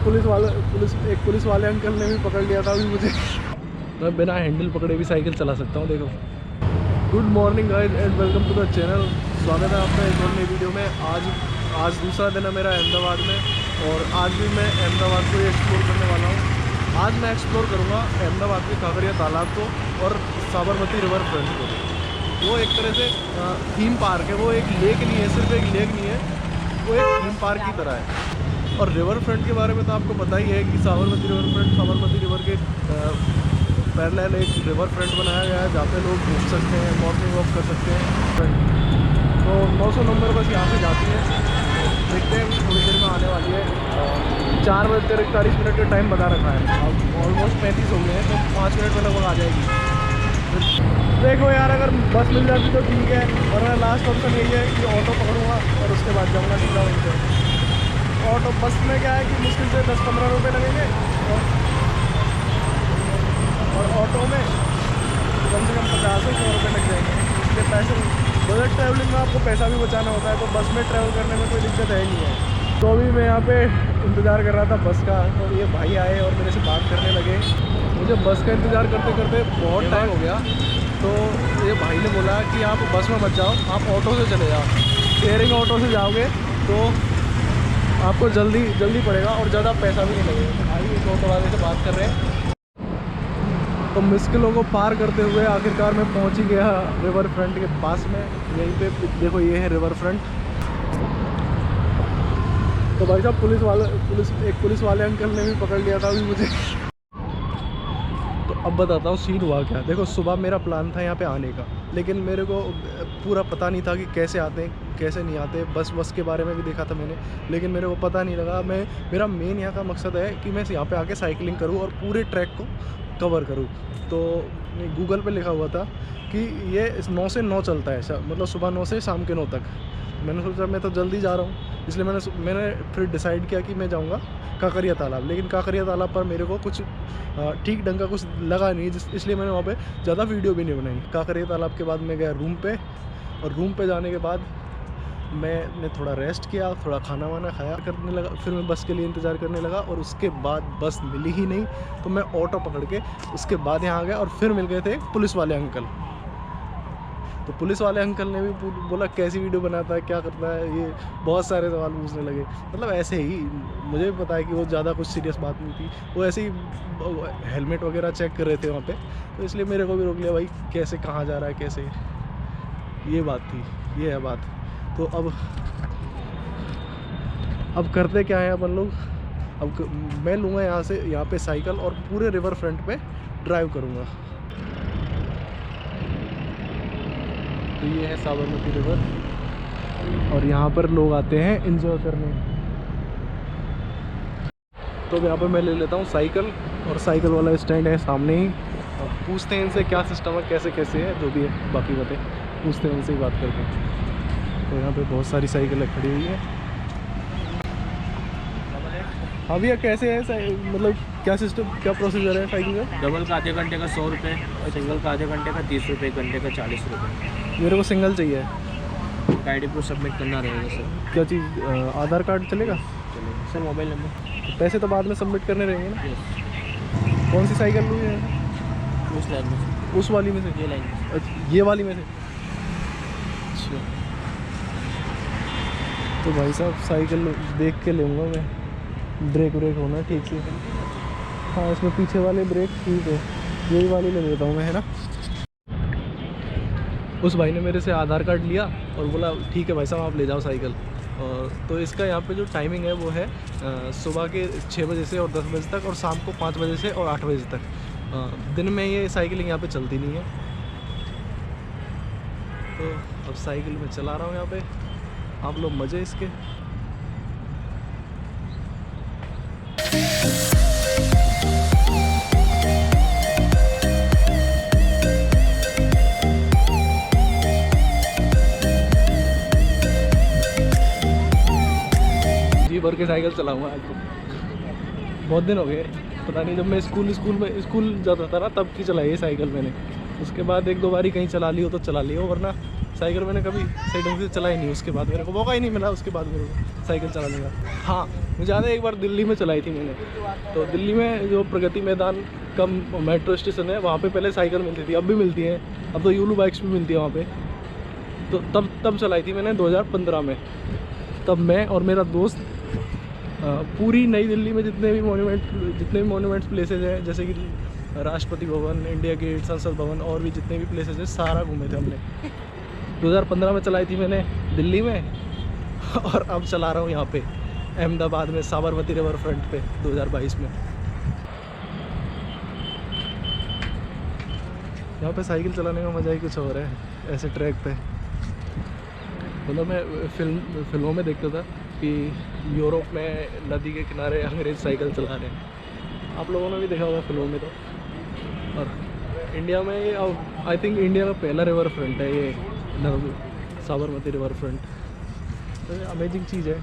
एक पुलिस वाले अंकल ने भी पकड़ लिया था अभी मुझे। मैं बिना हैंडल पकड़े भी साइकिल चला सकता हूँ, देखो। Good morning guys and welcome to the channel. स्वागत है आपका एक और नई वीडियो में। आज दूसरा दिन है मेरा अहमदाबाद में, और आज भी मैं अहमदाबाद को एक्सप्लोर करने वाला हूँ। आज मैं एक्सप्लोर करूँगा अहमदाबाद के काकरिया तालाब को और साबरमती रिवर फ्रंट को। वो एक तरह से थीम पार्क है, वो एक लेक नहीं है, सिर्फ एक लेक नहीं है, वो एक थीम पार्क की तरह है। और रिवर फ्रंट के बारे में तो आपको पता ही है कि Sabarmati river front Sabarmati river के पैरेलल एक रिवर फ्रंट बनाया गया है, जहाँ पे लोग घूम सकते हैं, मॉर्निंग वॉक कर सकते हैं। तो 900 नंबर बस यहाँ से जाती है, देखते हैं थोड़ी देर में आने वाली है। 4 बज कर 41 मिनट का टाइम बता रखा है, अब ऑलमोस्ट 35 हो गए हैं, तो 5 मिनट में लगभग आ जाएगी। देखो यार, अगर बस मिल जाती तो ठीक है, वरना लास्ट ऑप्शन यही है कि ऑटो पकड़ूँगा और उसके बाद जाऊँगा सीधा वहीं पर। ऑटो बस में क्या है कि मुश्किल से 10-15 रुपये लगेंगे, और ऑटो में कम से कम 50 से 100 रुपये लग जाएंगे। इसलिए पैसे बजट ट्रैवलिंग में आपको पैसा भी बचाना होता है, तो बस में ट्रैवल करने में कोई दिक्कत है नहीं है। तो अभी मैं यहाँ पे इंतज़ार कर रहा था बस का, और ये भाई आए और मेरे से बात करने लगे। मुझे बस का इंतज़ार करते करते बहुत टाइम हो गया, तो ये भाई ने बोला कि आप बस में मत जाओ, आप ऑटो से चले जाओ। शेयरिंग ऑटो से जाओगे तो आपको जल्दी पड़ेगा और ज़्यादा पैसा भी नहीं लगेगा। तो भाई एक ऑटो वाले से बात कर रहे हैं। तो मुश्किलों को पार करते हुए आखिरकार मैं पहुंच ही गया रिवर फ्रंट के पास में। यहीं पे देखो, ये है रिवर फ्रंट। तो भाई साहब एक पुलिस वाले अंकल ने भी पकड़ लिया था अभी मुझे। तो अब बताता हूँ सीन हुआ क्या। देखो, सुबह मेरा प्लान था यहाँ पे आने का, लेकिन मेरे को पूरा पता नहीं था कि कैसे आते हैं कैसे नहीं आते। बस के बारे में भी देखा था मैंने, लेकिन मेरे को पता नहीं लगा। मेरा मेन यहाँ का मकसद है कि मैं यहाँ पे आके साइकिलिंग करूँ और पूरे ट्रैक को कवर करूँ। तो गूगल पे लिखा हुआ था कि ये 9 से 9 चलता है, मतलब सुबह 9 से शाम के 9 तक। मैंने सोचा मैं तो जल्दी जा रहा हूँ, इसलिए मैंने फिर डिसाइड किया कि मैं जाऊँगा काकरिया तालाब। लेकिन काकरिया तालाब पर मेरे को कुछ ठीक ढंग का कुछ लगा नहीं, इसलिए मैंने वहाँ पे ज़्यादा वीडियो भी नहीं बनाई। काकरिया तालाब के बाद मैं गया रूम पे, और रूम पे जाने के बाद मैंने थोड़ा रेस्ट किया, थोड़ा खाना वाना खाया करने लगा। फिर मैं बस के लिए इंतज़ार करने लगा, और उसके बाद बस मिली ही नहीं, तो मैं ऑटो पकड़ के उसके बाद यहाँ आ गया। और फिर मिल गए थे एक पुलिस वाले अंकल। तो पुलिस वाले अंकल ने भी बोला कैसी वीडियो बनाता है, क्या करता है, ये बहुत सारे सवाल पूछने लगे। मतलब ऐसे ही, मुझे भी पता है कि वो ज़्यादा कुछ सीरियस बात नहीं थी, वो ऐसे ही हेलमेट वगैरह चेक कर रहे थे वहाँ पे। तो इसलिए मेरे को भी रोक लिया, भाई कैसे कहाँ जा रहा है कैसे, ये बात थी, ये है बात। तो अब करते क्या है अपन लोग, अब मैं लूँगा यहाँ पे साइकिल और पूरे रिवर फ्रंट पे ड्राइव करूँगा। तो ये है साबरमती रिवर, और यहाँ पर लोग आते हैं एंजॉय करने। तो यहाँ पर मैं ले लेता हूँ साइकिल, और साइकिल वाला स्टैंड है सामने ही। पूछते हैं इनसे क्या सिस्टम है, कैसे कैसे है, जो भी है बाकी बातें पूछते हैं, उनसे ही बात करते हैं। तो यहाँ पे बहुत सारी साइकिलें खड़ी हुई हैं। हाँ भैया, कैसे है मतलब क्या सिस्टम, क्या प्रोसीजर है साइकिल का? डबल का आधे घंटे का 100 रुपये, और सिंगल का आधे घंटे का 30 रुपये, घंटे का 40 रुपये। मेरे को सिंगल चाहिए। आईडी प्रूफ सबमिट करना रहेगा सर। क्या चीज़, आधार कार्ड चलेगा? चलेगा सर। मोबाइल नंबर, पैसे तो बाद में सबमिट करने रहेंगे ना? यस। कौन सी साइकिल लूँ है? उस लाइन में से, उस वाली में से? ये लाइन में। अच्छा, ये वाली में से। अच्छा, तो भाई साहब साइकिल देख के लूँगा मैं, ब्रेक होना ठीक से। हाँ, इसमें पीछे वाले ब्रेक ठीक है, यही वाली ले लेता हूँ मैं, है ना। उस भाई ने मेरे से आधार कार्ड लिया और बोला ठीक है भाई साहब आप ले जाओ साइकिल। और तो इसका यहाँ पे जो टाइमिंग है वो है सुबह के 6 बजे से और 10 बजे तक, और शाम को 5 बजे से और 8 बजे तक। दिन में ये साइकिलिंग यहाँ पे चलती नहीं है। तो अब साइकिल में चला रहा हूँ यहाँ पे, आप लोग मज़े इसके। जी भर के साइकिल चलाऊंगा आज तो। बहुत दिन हो गए, पता नहीं, जब मैं स्कूल जाता था ना तब की चलाई है साइकिल मैंने। उसके बाद 1-2 बारी कहीं चला ली हो तो चला ली हो, वरना साइकिल मैंने कभी सही ढंग से चलाई नहीं, उसके बाद मेरे को मौका ही नहीं मिला उसके बाद मेरे को साइकिल चलाने का। हाँ मुझे याद है एक बार दिल्ली में चलाई थी मैंने। तो दिल्ली में जो प्रगति मैदान का मेट्रो स्टेशन है वहाँ पे पहले साइकिल मिलती थी, अब भी मिलती है, अब तो यूलू बाइक्स भी मिलती है वहाँ पे। तो तब चलाई थी मैंने 2015 में। तब मैं और मेरा दोस्त पूरी नई दिल्ली में जितने भी मोन्यूमेंट्स प्लेसेस हैं, जैसे कि राष्ट्रपति भवन, इंडिया गेट, संसद भवन और भी जितने भी प्लेसेस हैं सारा घूमे थे हमने। 2015 में चलाई थी मैंने दिल्ली में और अब चला रहा हूँ यहाँ पे अहमदाबाद में साबरमती रिवर फ्रंट पे 2022 में। यहाँ पे साइकिल चलाने का मज़ा ही कुछ और है ऐसे ट्रैक पे। मतलब मैं फिल्मों में देखता था कि यूरोप में नदी के किनारे अंग्रेज़ साइकिल चला रहे हैं, आप लोगों ने भी देखा होगा फिल्मों में। तो और इंडिया में ये आई थिंक इंडिया का पहला रिवर फ्रंट है ये साबरमती रिवर फ्रंट। तो ये अमेजिंग चीज़ है।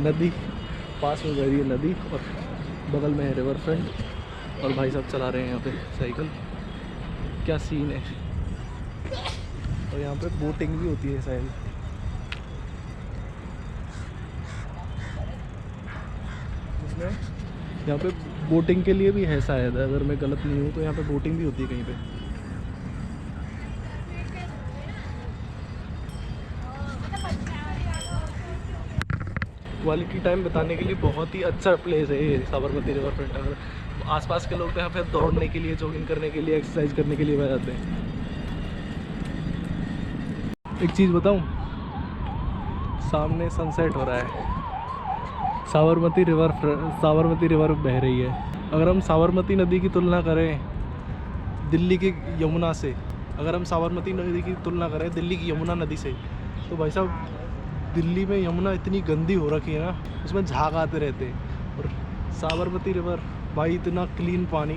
नदी पास में गई है नदी और बगल में है रिवर फ्रंट और भाई साहब चला रहे हैं यहाँ पे साइकिल। क्या सीन है। और यहाँ पे बोटिंग भी होती है शायद। यहाँ पे बोटिंग के लिए भी है शायद, अगर मैं गलत नहीं हूँ तो यहाँ पे बोटिंग भी होती है कहीं पे। क्वालिटी टाइम बिताने के लिए बहुत ही अच्छा प्लेस है ये साबरमती रिवर फ्रंट। अगर आसपास के लोग तो यहाँ पे दौड़ने के लिए, जॉगिंग करने के लिए, एक्सरसाइज करने के लिए आ जाते हैं। एक चीज़ बताऊँ, सामने सनसेट हो रहा है, साबरमती रिवर बह रही है। अगर हम साबरमती नदी की तुलना करें दिल्ली की यमुना से, अगर हम साबरमती नदी की तुलना करें दिल्ली की यमुना नदी से, तो भाई साहब दिल्ली में यमुना इतनी गंदी हो रखी है ना, उसमें झाग आते रहते हैं। और साबरमती रिवर भाई इतना क्लीन पानी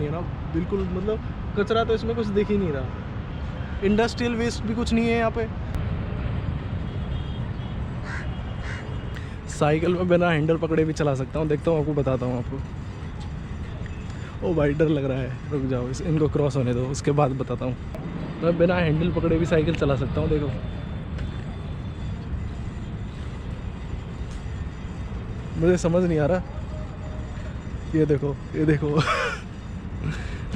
है ना, बिल्कुल मतलब कचरा तो इसमें कुछ दिख ही नहीं रहा। इंडस्ट्रियल वेस्ट भी कुछ नहीं है यहाँ पे। साइकिल में बिना हैंडल पकड़े भी चला सकता हूँ, देखता हूँ आपको, बताता हूँ आपको। ओ भाई डर लग रहा है, रुक जाओ इनको क्रॉस होने दो, उसके बाद बताता हूँ। मैं बिना हैंडल पकड़े भी साइकिल चला सकता हूँ, देखो। मुझे समझ नहीं आ रहा, ये देखो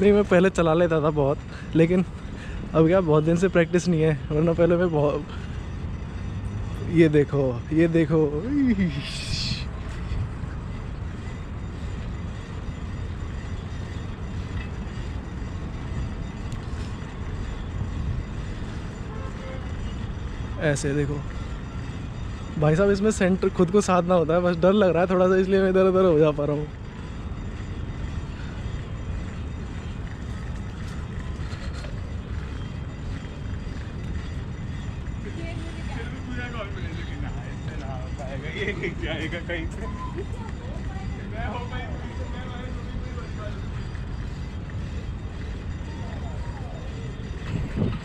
नहीं मैं पहले चला लेता था बहुत, लेकिन अब क्या बहुत दिन से प्रैक्टिस नहीं है, वरना पहले मैं बहुत। ये देखो ऐसे देखो भाई साहब, इसमें सेंटर खुद को साधना होता है, बस डर लग रहा है थोड़ा सा, इसलिए मैं इधर उधर हो जा पा रहा हूँ।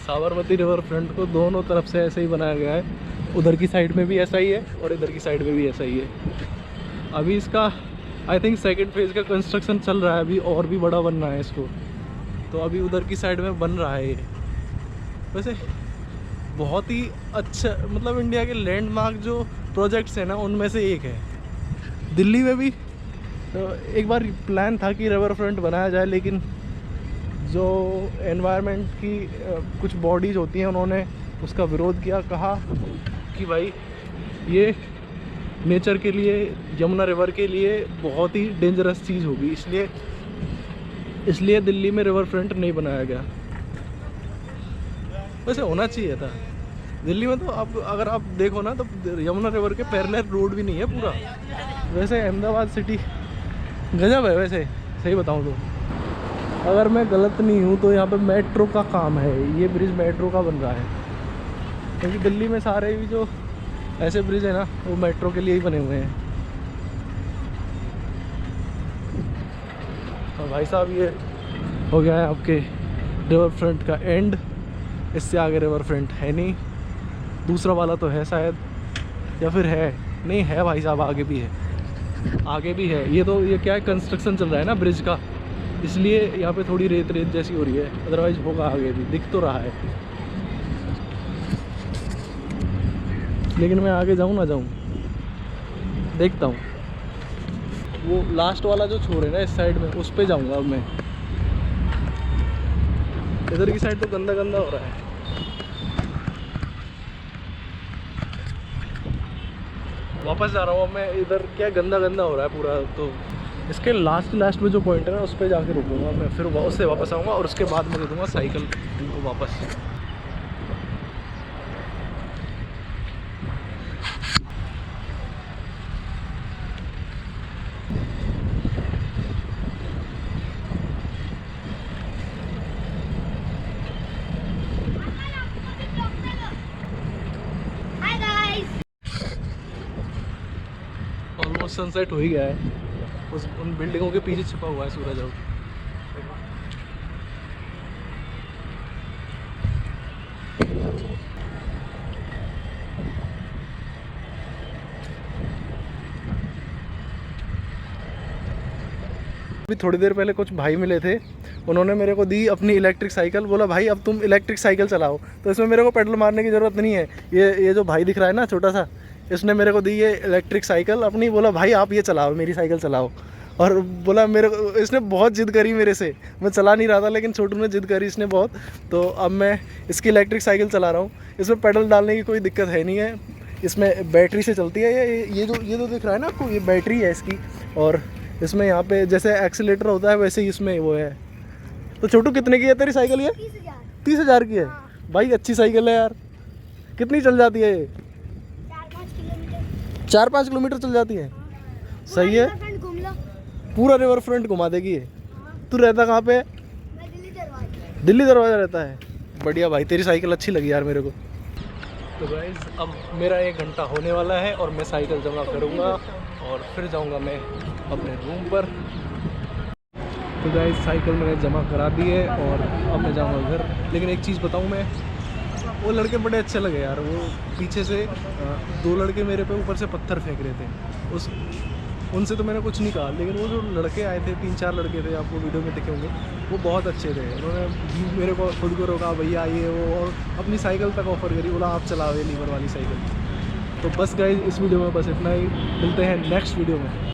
साबरमती रिवर फ्रंट को दोनों तरफ से ऐसे ही बनाया गया है, उधर की साइड में भी ऐसा ही है और इधर की साइड में भी ऐसा ही है। अभी इसका आई थिंक सेकंड फेज़ का कंस्ट्रक्शन चल रहा है अभी, और भी बड़ा बन रहा है इसको। तो अभी उधर की साइड में बन रहा है ये। वैसे बहुत ही अच्छा, मतलब इंडिया के लैंडमार्क जो प्रोजेक्ट्स हैं ना, उनमें से एक है। दिल्ली में भी तो एक बार प्लान था कि रिवर फ्रंट बनाया जाए, लेकिन जो एनवायरनमेंट की कुछ बॉडीज़ होती हैं उन्होंने उसका विरोध किया, कहा कि भाई ये नेचर के लिए, यमुना रिवर के लिए बहुत ही डेंजरस चीज़ होगी, इसलिए दिल्ली में रिवर फ्रंट नहीं बनाया गया। वैसे होना चाहिए था दिल्ली में, तो अब अगर आप देखो ना तो यमुना रिवर के पैरेलल रोड भी नहीं है पूरा। वैसे अहमदाबाद सिटी गजब है वैसे, सही बताऊँ तो। अगर मैं गलत नहीं हूँ तो यहाँ पे मेट्रो का काम है, ये ब्रिज मेट्रो का बन रहा है, क्योंकि दिल्ली में सारे भी जो ऐसे ब्रिज है ना वो मेट्रो के लिए ही बने हुए हैं। और भाई साहब ये हो गया है आपके रिवर फ्रंट का एंड, इससे आगे रिवर फ्रंट है नहीं। दूसरा वाला तो है शायद, या फिर है नहीं है भाई साहब, आगे भी है। आगे भी है। ये क्या है, कंस्ट्रक्शन चल रहा है ना ब्रिज का, इसलिए यहाँ पे थोड़ी रेत रेत जैसी हो रही है, अदरवाइज होगा आगे भी, दिख तो रहा है। लेकिन मैं आगे जाऊँ ना जाऊँ, देखता हूँ। वो लास्ट वाला जो छोर है ना इस साइड में, उस पे जाऊँगा अब मैं। इधर की साइड तो गंदा गंदा हो रहा है। वापस जा रहा हूँ अब मैं। इधर क्या गंदा गंदा हो रहा है पूरा, तो इसके लास्ट में जो पॉइंट है ना, उस पर जाके रुकूंगा मैं, फिर उससे वापस आऊँगा और उसके बाद मैं दे दूँगा साइकिल इनको वापस। ऑलमोस्ट सनसेट हो ही गया है। उन बिल्डिंगों के पीछे छिपा हुआ है सूरज अब। अभी थोड़ी देर पहले कुछ भाई मिले थे, उन्होंने मेरे को दी अपनी इलेक्ट्रिक साइकिल। बोला भाई अब तुम इलेक्ट्रिक साइकिल चलाओ। तो इसमें मेरे को पेडल मारने की ज़रूरत नहीं है। ये जो भाई दिख रहा है ना छोटा सा, इसने मेरे को दी ये इलेक्ट्रिक साइकिल अपनी। बोला भाई आप ये चलाओ, मेरी साइकिल चलाओ। और बोला मेरे को, इसने बहुत जिद करी मेरे से, मैं चला नहीं रहा था लेकिन छोटू ने जिद करी इसने बहुत। तो अब मैं इसकी इलेक्ट्रिक साइकिल चला रहा हूँ। इसमें पेडल डालने की कोई दिक्कत है नहीं है, इसमें बैटरी से चलती है। ये जो दिख रहा है ना आपको, ये बैटरी है इसकी। और इसमें यहाँ पे जैसे एक्सीलेटर होता है वैसे ही इसमें वो है। तो छोटू कितने की है तेरी साइकिल? ये 30,000 की है। भाई अच्छी साइकिल है यार। कितनी चल जाती है ये? 4-5 किलोमीटर चल जाती है। सही है, पूरा रिवर फ्रंट घुमा देगी ये। तू रहता कहाँ पे? दिल्ली दरवाजा रहता है। बढ़िया भाई, तेरी साइकिल अच्छी लगी यार मेरे को। तो गाइस अब मेरा 1 घंटा होने वाला है और मैं साइकिल जमा करूँगा और फिर जाऊँगा मैं अपने रूम पर। तो गाइस साइकिल मैंने जमा करा दी है और अब मैं जाऊँगा घर। लेकिन एक चीज़ बताऊँ मैं, वो लड़के बड़े अच्छे लगे यार। वो पीछे से 2 लड़के मेरे पे ऊपर से पत्थर फेंक रहे थे। उनसे तो मैंने कुछ नहीं कहा, लेकिन वो जो लड़के आए थे, 3-4 लड़के थे, आपको वीडियो में दिखे होंगे, वो बहुत अच्छे थे। उन्होंने मेरे को खुद को रोका, भैया ये वो, और अपनी साइकिल तक ऑफ़र करी। बोला आप चलाओ ये लीवर वाली साइकिल। तो बस गाइस इस वीडियो में बस इतना ही। मिलते हैं नेक्स्ट वीडियो में।